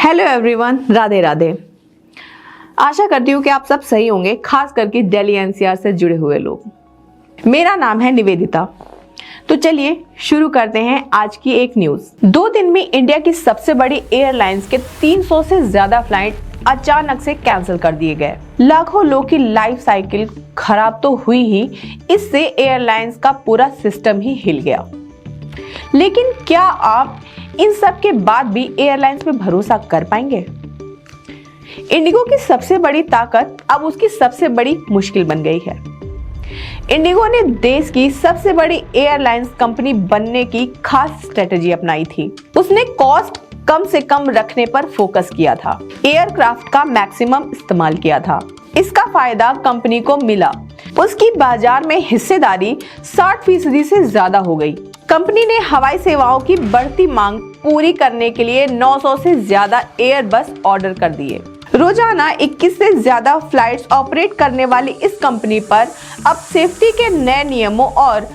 Hello everyone, Radhe Radhe. आशा करती हूँ कि आप सब सही होंगे, खास करके दिल्ली एनसीआर से जुड़े हुए लोग। मेरा नाम है निवेदिता। तो चलिए शुरू करते हैं आज की एक न्यूज़। 2 दिन में इंडिया की सबसे बड़ी एयरलाइंस के 300 से ज्यादा फ्लाइट अचानक से कैंसिल कर दिए गए। लाखों लोग की लाइफ साइकिल खराब तो हुई ही, इससे एयरलाइंस का पूरा सिस्टम ही हिल गया। लेकिन क्या आप इन सब के बाद भी एयरलाइंस पे भरोसा कर पाएंगे? इंडिगो की सबसे बड़ी ताकत अब उसकी सबसे बड़ी मुश्किल बन गई है। इंडिगो ने देश की सबसे बड़ी एयरलाइंस कंपनी बनने की खास स्ट्रेटजी अपनाई थी। उसने कॉस्ट कम से कम रखने पर फोकस किया था, एयरक्राफ्ट का मैक्सिमम इस्तेमाल किया था। इसका फायदा कंपनी को मिला। उसकी बाजार में हिस्सेदारी 60% से ज्यादा हो गई। कंपनी ने हवाई सेवाओं की बढ़ती मांग पूरी करने के लिए 900 से ज्यादा एयरबस ऑर्डर कर दिए। रोजाना 21 से ज्यादा फ्लाइट्स ऑपरेट करने वाली इस कंपनी पर अब सेफ्टी के नए नियमों और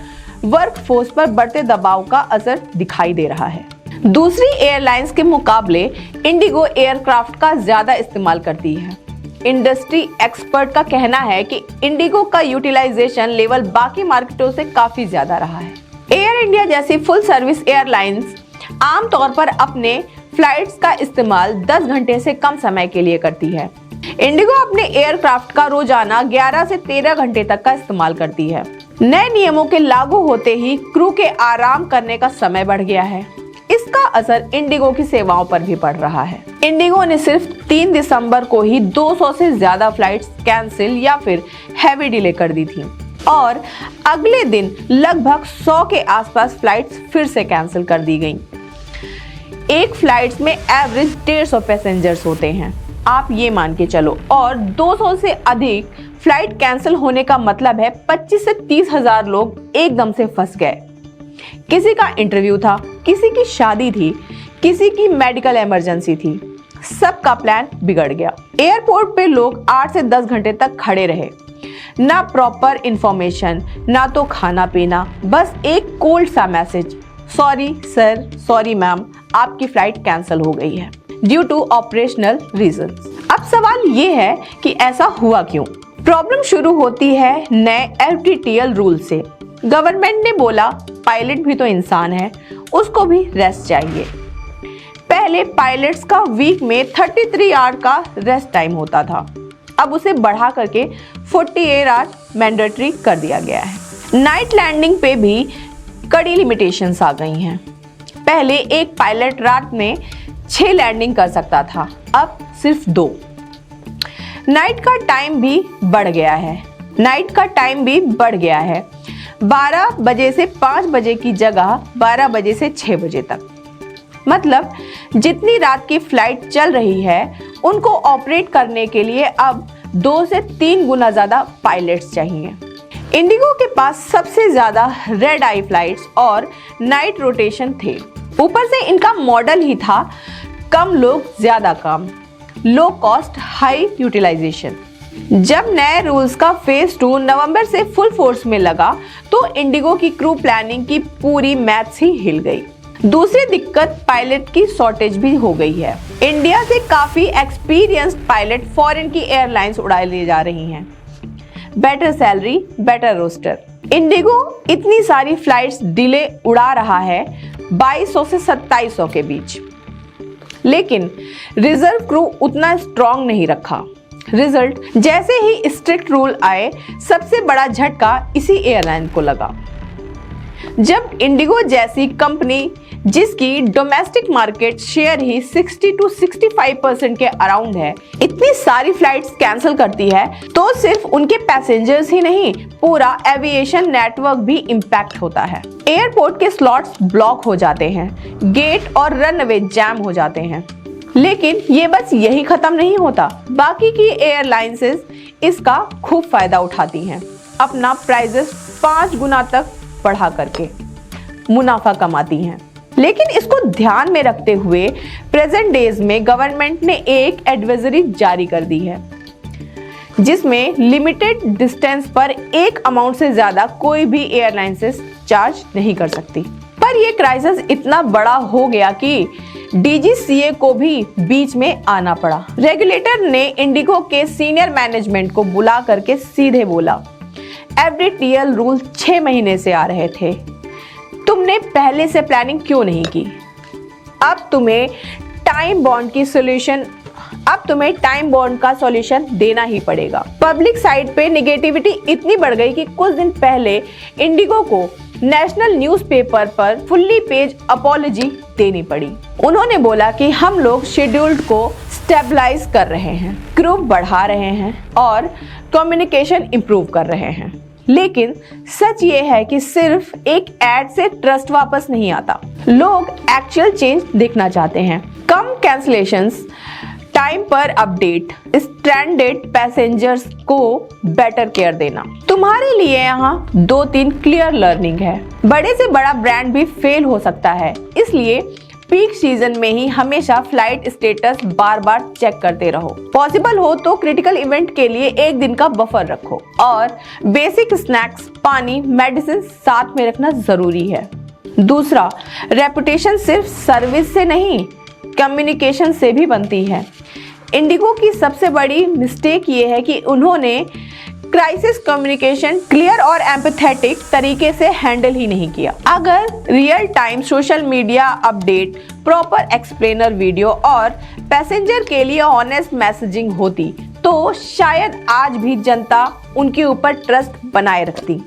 वर्कफोर्स पर बढ़ते दबाव का असर दिखाई दे रहा है। दूसरी एयरलाइंस के मुकाबले इंडिगो एयरक्राफ्ट का ज्यादा इस्तेमाल करती है। इंडस्ट्री एक्सपर्ट का कहना है कि इंडिगो का यूटिलाइजेशन लेवल बाकी मार्केटों से काफी ज्यादा रहा है। एयर इंडिया जैसी फुल सर्विस एयरलाइंस आमतौर पर अपने फ्लाइट्स का इस्तेमाल 10 घंटे से कम समय के लिए करती है। इंडिगो अपने एयरक्राफ्ट का रोजाना 11 से 13 घंटे तक का इस्तेमाल करती है। नए नियमों के लागू होते ही क्रू के आराम करने का समय बढ़ गया है। इसका असर इंडिगो की सेवाओं पर भी पड़ रहा है। इंडिगो ने सिर्फ 3 दिसंबर को ही 200 से ज्यादा फ्लाइट्स कैंसिल या फिर हैवी डिले कर दी थी और अगले दिन लगभग 100 के आसपास फ्लाइट्स फिर से कैंसिल कर दी गईं। एक फ्लाइट्स में एवरेज 150 पैसेंजर्स होते हैं, आप ये मान के चलो, और 200 से अधिक फ्लाइट कैंसिल होने का मतलब है 25 से 30 हजार लोग एकदम से फंस गए। किसी का इंटरव्यू था, किसी की शादी थी, किसी की मेडिकल इमरजेंसी थी, सबका प्लान बिगड़ गया। एयरपोर्ट पे लोग 8 से 10 घंटे तक खड़े रहे, ना प्रॉपर इंफॉर्मेशन, ना तो खाना पीना, बस एक कोल्ड सा message, sorry sir, sorry ma'am, आपकी फ्लाइट कैंसिल हो गई है ड्यू टू ऑपरेशनल रीजंस। अब सवाल ये है कि ऐसा हुआ क्यों? प्रॉब्लम शुरू होती है नए FDTL रूल से। गवर्नमेंट ने बोला पायलट भी तो इंसान है, उसको भी रेस्ट चाहिए। पहले पायलट्स का वीक में 33 आवर का रेस्ट टाइम होता था, अब उसे बढ़ा करके 48 आवर मैंडेटरी कर दिया गया है। नाइट लैंडिंग पे भी कड़ी लिमिटेशंस आ गई हैं। पहले एक पायलट रात में 6 लैंडिंग कर सकता था, अब सिर्फ 2। नाइट का टाइम भी बढ़ गया है। 12 बजे से 5 बजे की जगह 12 बजे से 6 बजे तक। मतलब जितनी रात की फ्लाइट चल रही है उनको ऑपरेट करने के लिए अब 2 से 3 गुना ज्यादा पायलट्स चाहिए। इंडिगो के पास सबसे ज्यादा रेड आई फ्लाइट्स और नाइट रोटेशन थे। ऊपर से इनका मॉडल ही था कम लोग ज्यादा काम, लो कॉस्ट हाई यूटिलाइजेशन। जब नए रूल्स का फेज 2 नवंबर से फुल फोर्स में लगा तो इंडिगो की क्रू प्लानिंग की पूरी मैथ्स ही हिल गई। दूसरी दिक्कत पायलट की शॉर्टेज भी हो गई है। इंडिया से काफी एक्सपीरियंस्ड पायलट फॉरेन की एयरलाइंस उड़ा ले जा रही हैं। Better salary, better roster. IndiGo इतनी सारी फ्लाइट्स डिले उड़ा रहा है 2200 से 2700 के बीच, लेकिन रिजर्व क्रू उतना स्ट्रॉन्ग नहीं रखा। रिजल्ट, जैसे ही स्ट्रिक्ट रूल आए सबसे बड़ा झटका इसी एयरलाइन को लगा। जब इंडिगो जैसी कंपनी जिसकी domestic market share he 60 to 65% के अराउंड है, इतनी सारी फ्लाइट्स कैंसिल करती है तो सिर्फ उनके पैसेंजर्स ही नहीं, पूरा एविएशन नेटवर्क भी इंपैक्ट होता है। एयरपोर्ट के स्लॉट्स ब्लॉक हो जाते हैं, गेट और रनवे जैम हो जाते हैं। लेकिन ये बस यही खत्म नहीं होता, बाकी की एयरलाइंसेस इसका खूब फायदा उठाती हैं, अपना प्राइसेस 5 गुना तक बढ़ा करके मुनाफा कमाती हैं। लेकिन इसको ध्यान में रखते हुए प्रेजेंट डेज में गवर्नमेंट ने एक एडवाइजरी जारी कर दी है, जिसमें लिमिटेड डिस्टेंस पर एक अमाउंट से ज्यादा कोई भी एयरलाइंसेस चार्ज नहीं कर सकती। पर पर ये क्राइसिस इतना बड़ा हो गया कि DGCA को भी बीच में आना पड़ा। रेगुलेटर ने इंडिगो के सीनियर मैनेजमेंट को बुला करके सीधे बोला, FDTL रूल 6 महीने से आ रहे थे, तुमने पहले से प्लानिंग क्यों नहीं की? अब तुम्हें टाइम बॉन्ड का सॉल्यूशन देना ही पड़ेगा। पब्लिक साइड पे निगेटिविटी इतनी बढ़ गई कि कुछ दिन पहले इंडिगो को नेशनल न्यूज़पेपर पर फुल्ली पेज अपॉलजी देनी पड़ी। उन्होंने बोला कि हम लोग शेड्यूल्ड को स्टेबलाइज कर रहे हैं, ग्रुप बढ़ा रहे हैं और कम्युनिकेशन इंप्रूव कर रहे हैं। लेकिन सच ये है कि सिर्फ एक ऐड से ट्रस्ट वापस नहीं आता। लोग एक्चुअल चेंज देखना चाहते हैं। कम कैंसलेशंस, टाइम पर अपडेट, स्ट्रैंडेड पैसेंजर्स को बेटर केयर देना। तुम्हारे लिए यहाँ 2-3 क्लियर लर्निंग है। बड़े से बड़ा ब्रांड भी फेल हो सकता है, इसलिए पीक सीजन में ही हमेशा फ्लाइट स्टेटस बार बार चेक करते रहो। पॉसिबल हो तो क्रिटिकल इवेंट के लिए 1 दिन का बफर रखो और बेसिक स्नैक्स, पानी, मेडिसिन साथ में रखना जरूरी है। दूसरा, रेपुटेशन सिर्फ सर्विस से नहीं, कम्युनिकेशन से भी बनती है। इंडिगो की सबसे बड़ी मिस्टेक ये है कि उन्होंने क्राइसिस कम्युनिकेशन क्लियर और एम्पैथेटिक तरीके से हैंडल ही नहीं किया। अगर real time social media update, proper explainer video और पैसेंजर के लिए ऑनेस्ट मैसेजिंग होती तो शायद आज भी जनता उनके ऊपर ट्रस्ट बनाए रखती।